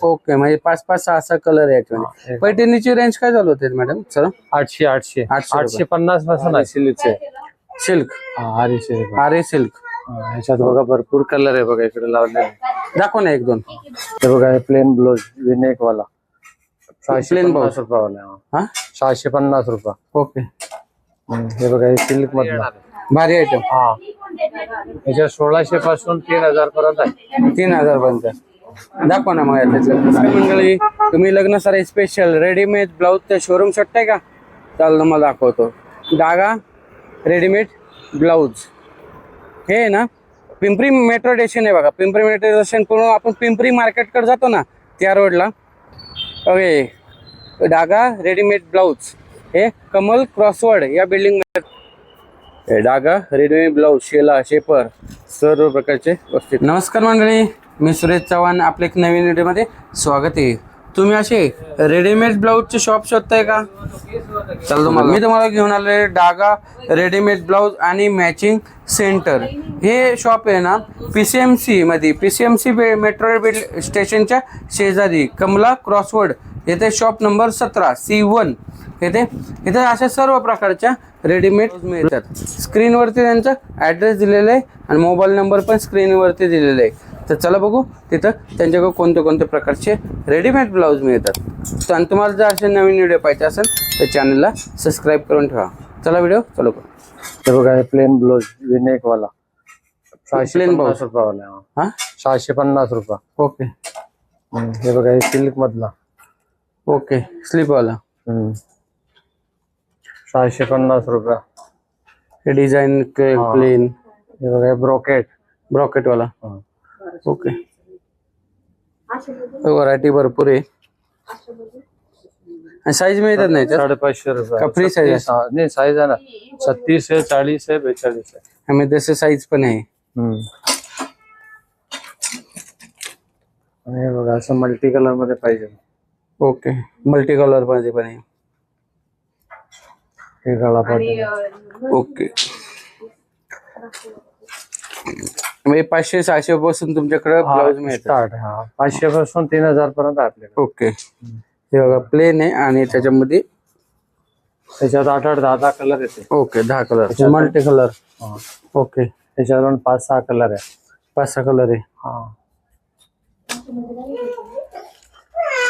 Okay, म्हणजे 5-5, 6-6 colour आहे याच्यामध्ये. पैठणीची रेंज काय चालू होते मॅडम? चला 800 850 पासून आहे सिल्कचे. सिल्क, आरी सिल्क. आरे सिल्क. ह्याच्यात बघा भरपूर कलर आहे बघा इकडे लावलेले. दाखव ना 1-2. हे बघा हे प्लेन ब्लाउज विनेक वाला प्लेन 650 रुपयावाला. हा 650 रुपये. ओके, हे बघा हे सिल्क मधला भारी आयटम. हा. ह्याच्यात 1600 पासून 3000 पर्यंत आहे. 3000 पर्यंत. दाखवा ना मग याच्यातलं. मंडळी, तुम्ही लग्न सारे स्पेशल रेडीमेड ब्लाऊजचं शोरूम शोधताय का? चाललं मला दाखवतो. डागा रेडीमेड ब्लाऊज हे आहे ना, पिंपरी मेट्रो स्टेशन आहे बघा. पिंपरी मेट्रो स्टेशन करून आपण पिंपरी मार्केटकडे जातो ना, त्या रोडला. ओके, डागा रेडीमेड ब्लाऊज हे कमल क्रॉसवर्ड या बिल्डिंग मध्ये. डागा रेडीमेड ब्लाऊज, शेला, शेपर सर्व प्रकारचे वस्तू. नमस्कार मंडळी, मी सुरेश चव्हाण. आपल्या एक नवीन व्हिडिओमध्ये स्वागत आहे. तुम्ही असे रेडीमेड ब्लाऊजचे शॉप शोधताय का? चल मी तुम्हाला घेऊन आले डागा रेडीमेड ब्लाऊज आणि मॅचिंग सेंटर. हे शॉप आहे ना PCMC मध्ये, PCMC मेट्रो स्टेशनच्या शेजारी कमला क्रॉसवर्ड येथे शॉप नंबर 17 C1 इथे अशा सर्व प्रकारच्या रेडीमेड मिळतात. स्क्रीनवरती त्यांचा ॲड्रेस दिलेला आहे आणि मोबाईल नंबर पण स्क्रीनवरती दिलेला आहे. तर चला बघू तिथं त्यांच्याकडे कोणते प्रकारचे रेडीमेड ब्लाऊज मिळतात. तर आणि तुम्हाला जर असे नवीन व्हिडिओ पाहिजे असेल तर चॅनलला सबस्क्राईब करून ठेवा. चला व्हिडिओ चालू करू. हे बघा हे प्लेन ब्लाऊज विनेक वाला प्लेन ब्लाऊज 650 रुपयावाला. हा 650 रुपये. ओके. हे बघा हे सिल्क मधला. ओके, स्लीपवाला. 650 रुपये. हे डिझाईन प्लेन. हे बघा ब्रॉकेट वाला. ओके, व्हरायटी भरपूर आहे. आणि साईज मिळतात नाही? 550 रुपये का फ्री साईज? नाही, साईज आहे ना 36 आहे, 40 आहे, 42 आहे. आम्ही तसे साईज पण आहे. आणि हे बघा असं मल्टी कलर मध्ये पाहिजे. ओके, मल्टी कलर मध्ये पण आहे. हे गळा पाहिजे. ओके, म्हणजे 500-600 पासून तुमच्याकडे ब्लाऊज मिळतात. 500 पासून 3000 पर्यंत आपल्याकडे. ओके, हे बघा प्लेन आहे आणि त्याच्यामध्ये त्याच्यात 8-8, 10-10 कलर येते. Okay, 10 colour multi colour. Okay, त्याच्यावर 5-6 कलर आहे. 5-6 कलर आहे.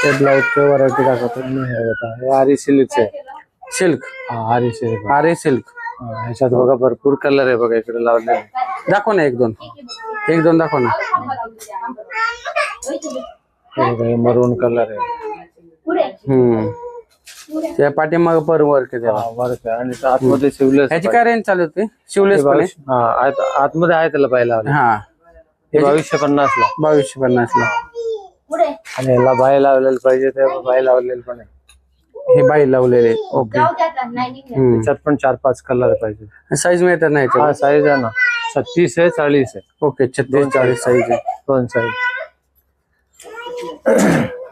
ते ब्लाऊजचे व्हरायटी दाखवतो मी. हे आरी सिल्कचे. सिल्क, आरी सिल्क. आरे सिल्क. ह्याच्यात बघा भरपूर कलर आहे बघा इकडे लावलेले. दाखव ना 1-2 दाखव ना. मरून कलर आहे. त्या पाठीमाग पर वर्क आहे वर्क आहे. आणि आतमध्ये शिवलेस. ह्याची काय रेंज चालू होते? शिवलेस पण आतमध्ये आहे त्याला पाहिला. हा, 2250 ला. 2250 ला. आणि याला बाई लावलेलं पाहिजे ते बाई लावलेलं पण आहे. हे बाई लावलेले. ओके, त्याच्यात पण 4-5 कलर पाहिजे. साईज मिळतात नाही? साईज आहे ना 36 आहे, 40 आहे. ओके, 36-40 साईज आहे. 2 साईज.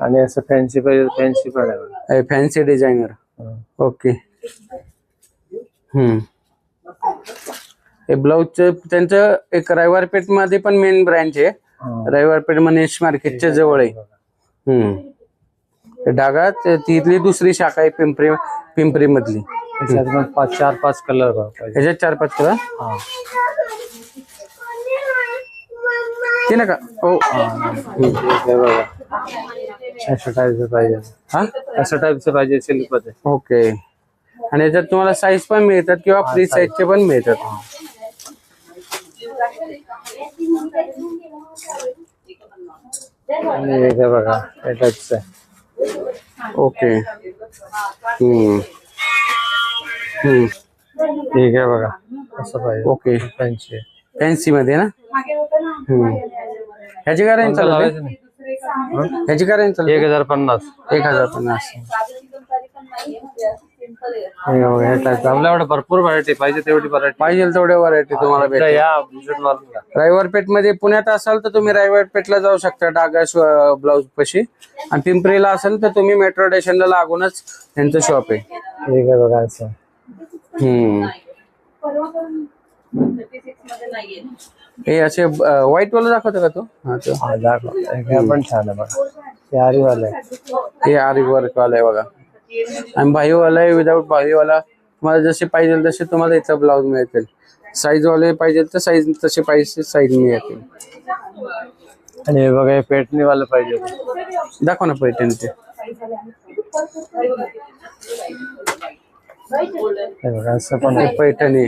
आणि असं फॅन्सी पाहिजे, फॅन्सी पण आहे. Fancy designer. ओके. हे ब्लाऊजचं त्यांचं एक रविवारपेठ मध्ये पण मेन ब्रँच आहे. रविवारपेठ मनीष मार्केटच्या जवळ आहे. डागा तिथली दुसरी शाखा आहे पिंपरी मधली. त्याच्यात 4-5 कलर पाहिजे. ह्याच्यात 4-5 कलर. ते ना का? हो, अशा टाईपचं पाहिजे. अशा टाईपचं पाहिजे सिल्क मध्ये. ओके, आणि याच्यात तुम्हाला साईज पण मिळतात किंवा फ्री साईजचे पण मिळतात. हे बघा हे टाईपचं आहे. ओके. ठीक आहे बघा असं पाहिजे. ओके, फॅन्सी मध्ये ना. ह्याची काय रेंज चालू आहे? ह्याची काय रेंज चालू? 1050. 1050. आपल्याकडे भरपूर व्हरायटी पाहिजे तेवढी व्हरायटी. पाहिजे तेवढ्या व्हरायटी तुम्हाला भेटेल. रविवारपेठ मध्ये पुण्यात असाल तर तुम्ही रविवारपेठला जाऊ शकता डागा ब्लाऊज पशी. आणि पिंपरीला असेल तर तुम्ही मेट्रो स्टेशनला लागूनच त्यांचं शॉप आहे. ठीक आहे बघा असं. हे असे व्हाईट वाला दाखवतो का तो? दाखव. पण छान आहे बघा. हे आरीवाला आहे. हे आरी वर्क वाला आहे बघा. आणि बाहीवाला आहे, विदाऊट बाहीवाला. तुम्हाला जसे पाहिजे तसे तुम्हाला इथं ब्लाऊज मिळतील. साईज वाले पाहिजे तर साईज तसे पाहिजे साईज मिळतील. आणि हे बघा हे पेटणी वाला पाहिजे. दाखवा ना पैठणी ते. हे बघा असं पण हे पैठणी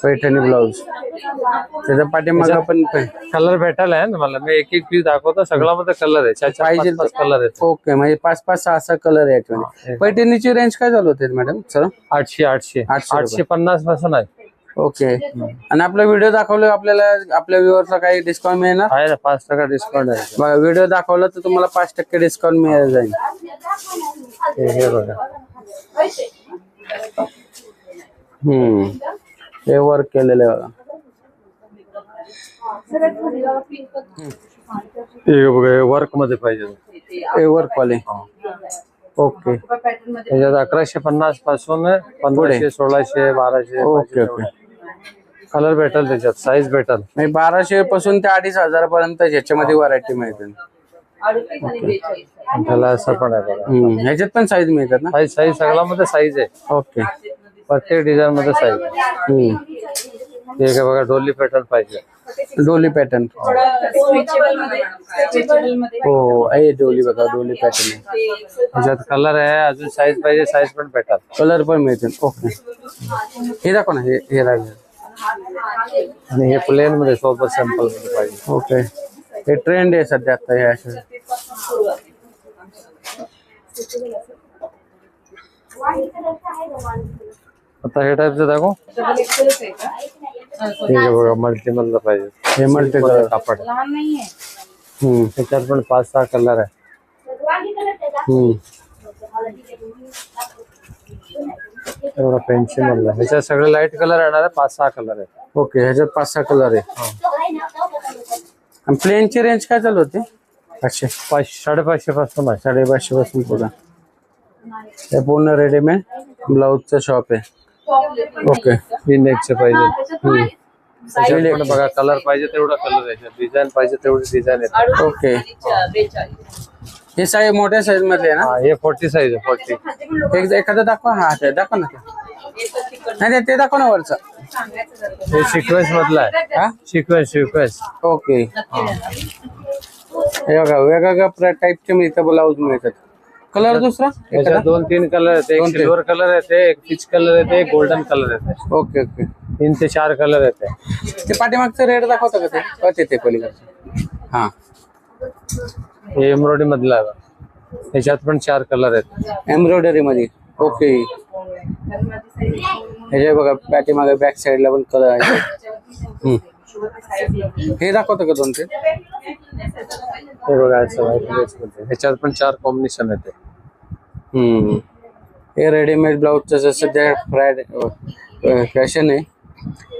पैठणी ब्लाऊज. त्याच्या पाठीमागं पण कलर भेटायला आहे ना मला. मी एक एक पीस दाखवतो. सगळ्यामध्ये कलर आहे. पाहिजे कलर आहे. ओके, म्हणजे 5-5-6 कलर आहे याच्यामध्ये. पैठणीची रेंज काय चालू होते मॅडम सर? 850 पासून आहे. ओके. आणि आपला व्हिडिओ दाखवला आपल्याला आपल्या व्ह्युअरचा काही डिस्काउंट मिळणार आहे ना 5% डिस्काउंट आहे. बघा, व्हिडिओ दाखवला तर तुम्हाला 5% डिस्काउंट मिळायला जाईल. हे बघा हे वर्क केलेलं आहे बघा. हे बघा वर्क मध्ये पाहिजे. हे वर्क वाले. ओके. त्याच्यात 1150 पासून 1500, 1600, 1200. Okay okay. कलर भेटेल त्याच्यात. साईज भेटेल. 1200 पासून ते 2500 पर्यंत याच्यामध्ये व्हरायटी मिळते. त्याला असं पण आहे बघा. ह्याच्यात पण साईज मिळतात ना? साईज सगळ्यामध्ये साईज आहे. ओके. प्रत्येक डिझाईन मध्ये साईज. हे काय बघा डोली पॅटर्न पाहिजे. डोली पॅटर्न. हो आहे डोली बघा, डोली पॅटर्न. त्याच्यात कलर आहे. अजून साईज पाहिजे साईज पण भेटतात. कलर पण मिळतील. ओके. हे दाखव ना. हे राहिले. आणि हे प्लेन मध्ये सोबत सॅम्पल मध्ये पाहिजे. ओके. हे ट्रेंड आहे सध्या आता हे असे. आता हे टाईपचं दाखव. ठीक आहे बघा मल्टी मधलं पाहिजे. हे मल्टी कलर कापड. त्याच्यात पण 5-6 कलर आहे. एवढा पेन्सिल मधला. ह्याच्यात सगळे लाईट कलर येणार आहे. 5-6 कलर आहे. ओके. ह्याच्यात 5-6 कलर आहे. आणि प्लेनची रेंज काय चालू होते? 500-550 पासून आहे. 550 पासून पुढे. हे पूर्ण रेडीमेड ब्लाऊजचं शॉप आहे. ओके. नेकचे पाहिजे. त्याच्यात बघा कलर पाहिजे तेवढा कलर आहे. डिझाईन पाहिजे तेवढी डिझाईन आहे. ओके. हे साईज मोठ्या साईज मध्ये आहे ना? हे 40 साईज आहे. 40. एखादं दाखवा. हा ते दाखवा ना. नाही ते दाखवा ना वरचं. हे सिक्वेन्स मधला आहे. हा सिक्वेन्स. ओके. हे बघा वेगवेगळ्या टाईपचे मिळतात ब्लाऊज मिळतात. कलर दुसरा त्याच्यात 2-3 कलर येते. एक सिल्वर कलर येते, एक पीच कलर येते, एक गोल्डन कलर येते. Okay okay. 3 ते 4 कलर येते. ते पाठीमागचं रेट दाखवतं का ते? ते पलीकडचं. हा. हे एम्ब्रॉयडरी मधला आहे. त्याच्यात पण 4 कलर आहेत. एम्ब्रॉयडरी मध्ये. ओके. ह्याच्या बघा पाठीमागे बॅक साईडला पण कलर आहे. हे दाखवतं का 2-3? हे बघा ह्याच्यात पण 4 कॉम्बिनेशन येते. हे रेडीमेड ब्लाऊजचं सध्या फॅशन आहे.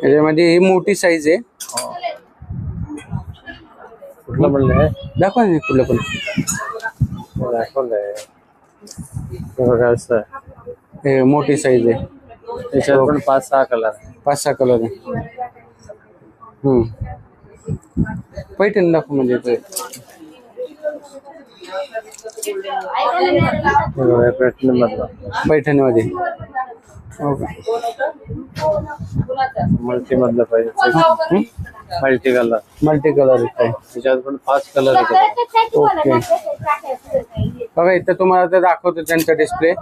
याच्यामध्ये ही मोठी साईज आहे. कुठलं म्हणलं दाखवा ना कुठलं पण. दाखवलंय. हे बघा असं हे मोठी साईज आहे. त्याच्यात पण 5-6 कलर. 5-6 कलर आहे. पैठणी दाखव म्हणजे ते. पॅटर्न मधला. पैठणीमध्ये. ओके. मल्टी मधलं पाहिजे. Multi colour. मल्टी कलर आहे. त्याच्यात पण 5 कलर येतात. ओके. बघा इथं तुम्हाला ते दाखवतो त्यांचा डिस्प्ले.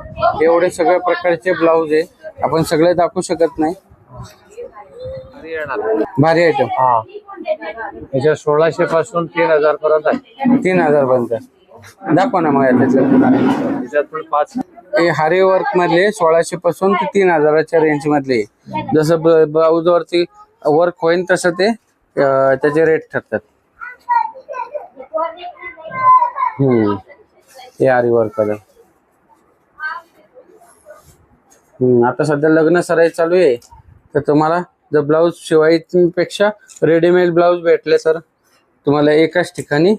एवढे सगळ्या प्रकारचे ब्लाऊज आहे. आपण सगळे दाखवू शकत नाही. भारी आयटम. हा. त्याच्यात 1600 पासून 3000 पर्यंत आहे. 3000 पर्यंत. दाखवा ना मग त्याच्यात पण 5. हे हारी वर्क मधले 1600 पासून ते 3000च्या रेंज मधले. जसं ब्लाऊज वरती वर्क होईल तसं ते त्याचे रेट ठरतात. हे आरी वर्क कलर. आता सध्या लग्न सराई चालू आहे तर तुम्हाला जर ब्लाऊज शिवायपेक्षा रेडीमेड ब्लाऊज भेटले तर तुम्हाला एकाच ठिकाणी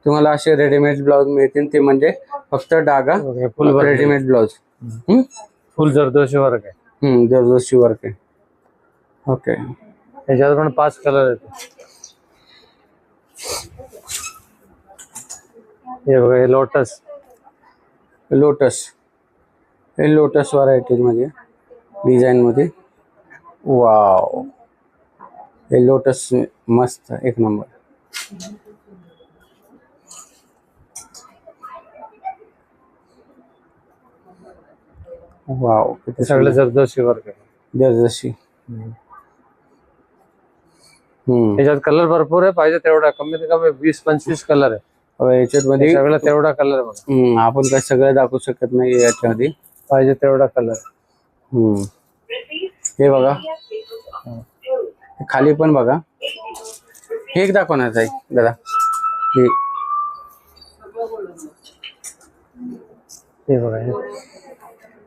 तुम्हाला असे रेडीमेड ब्लाऊज मिळतील. ते म्हणजे फक्त डागा फुल रेडीमेड ब्लाऊज. फुल जरदोशी वर्क आहे. जरदोशी वर्क आहे. ओके. त्याच्यात पण 5 कलर येते. हे बघा हे लोटस. लोटस, हे लोटस व्हरायटीज मध्ये डिझाईन मध्ये. वाव, हे लोटस मस्त एक नंबर. वाव, किती सगळं जरदोशी वर्क आहे. जशी. त्याच्यात कलर भरपूर आहे, पाहिजे तेवढा. कमीत कमी 20-25 कलर आहे याच्यात मध्ये. सगळं तेवढा कलर बघा. आपण काय सगळं दाखवू शकत नाही याच्यामध्ये. पाहिजे तेवढा कलर. हे बघा, खाली पण बघा. हे एक दाखवणार आहे दादा. हे बघा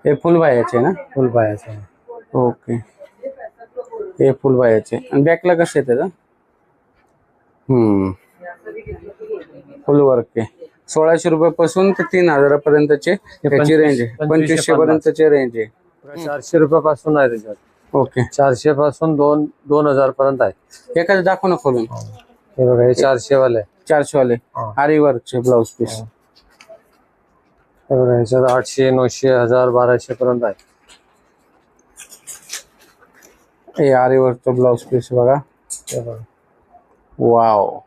हे फुल बायाचे ना. फुल पायाचं. ओके, हे फुल बायाचे. आणि बॅकला कसं आहे त्याचं? फुल वर्क आहे. 1600 रुपयापासून ते 3000 पर्यंतचे त्याची रेंज आहे. 2500 पर्यंतची रेंज आहे. 400 रुपयापासून आहे त्याच्यात. ओके, 400 पासून 2000 पर्यंत आहे. एखादं दाखव ना खोलून. हे बघा हे 400 वाले. 400 वाले आरी वर्कचे ब्लाउज पीस. हे बघा ह्याच्यात 800, 900, 1000, 1200 पर्यंत आहे. हे आरी वर्कचं ब्लाउज पीस बघा. हे बघा वाव,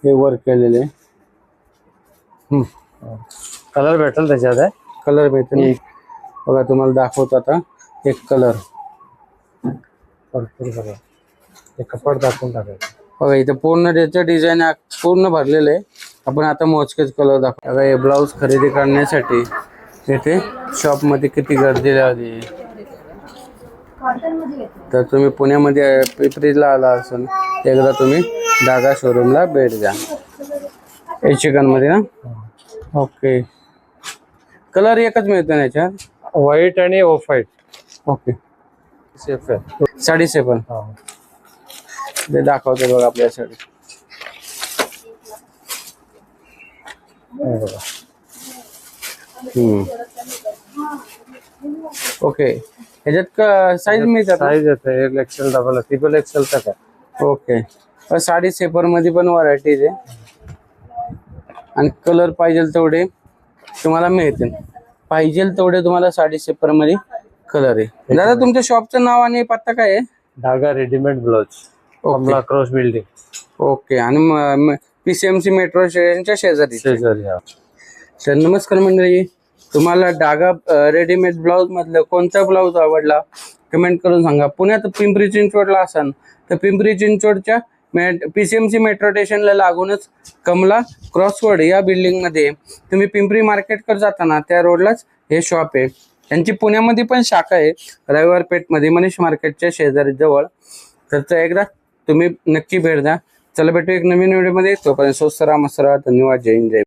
हे वर्क केलेले. कलर भेटेल त्याच्यात आहे. कलर भेटेल बघा. तुम्हाला दाखवतो आता एक कलर. भरपूर कलर. हे कपड दाखवून टाकायचं. बघा इथं पूर्ण त्याचं डिझाईन पूर्ण भरलेलं आहे. आपण आता मोजकेच कलर दाखवतो. बघा हे ब्लाऊज खरेदी करण्यासाठी इथे शॉपमध्ये किती गर्दी लावली. तर तुम्ही पुण्यामध्ये पिंपरीला आला असाल एकदा तुम्ही डागा शोरूमला भेट द्या. हे चिकन मध्ये ना. ओके, कलर एकच मिळतो ना याच्यात? व्हाईट आणि ऑफ व्हाईट. ओके, सेफ आहे. 7.5 ते दाखवतो बघा आपल्यासाठी. ओके, ह्याच्यात साईज मिळतात? साईज येते एक्सेल, डबल, ट्रिपल एक्सेल तक आहे. ओके, 7.5 मध्ये पण व्हरायटीज आहे. आणि कलर पाहिजे तेवढे तुम्हाला मिळतील. पाहिजे तेवढे तुम्हाला 7.5 मध्ये कलर आहे. दादा तुमच्या शॉपचं नाव आणि पत्ता काय आहे? धागा readymade blouse, Kamla cross building. Okay, आणि PCMC मेट्रो स्टेशनच्या शेजारी. शेजारी. तर नमस्कार मंडळी, तुम्हाला डागा रेडीमेड ब्लाऊज मधलं कोणता ब्लाऊज आवडला कमेंट करून सांगा. पुण्यात पिंपरी चिंचवडला असाल तर पिंपरी चिंचवडच्या PCMC मेट्रो स्टेशनला लागूनच कमला क्रॉसवर्ड या बिल्डिंग मध्ये तुम्ही पिंपरी मार्केटकडे जाताना त्या रोडलाच हे शॉप आहे. त्यांची पुण्यामध्ये पण शाखा आहे रविवार पेठ मध्ये, मनीष मार्केटच्या शेजारी जवळ. तर एकदा तुम्ही नक्की भेट द्या. चला भेटू एक नवीन व्हिडिओ मध्ये. तोपर्यंत स्वस्त राहा, मस्त राहा. धन्यवाद. जय हिंद, जय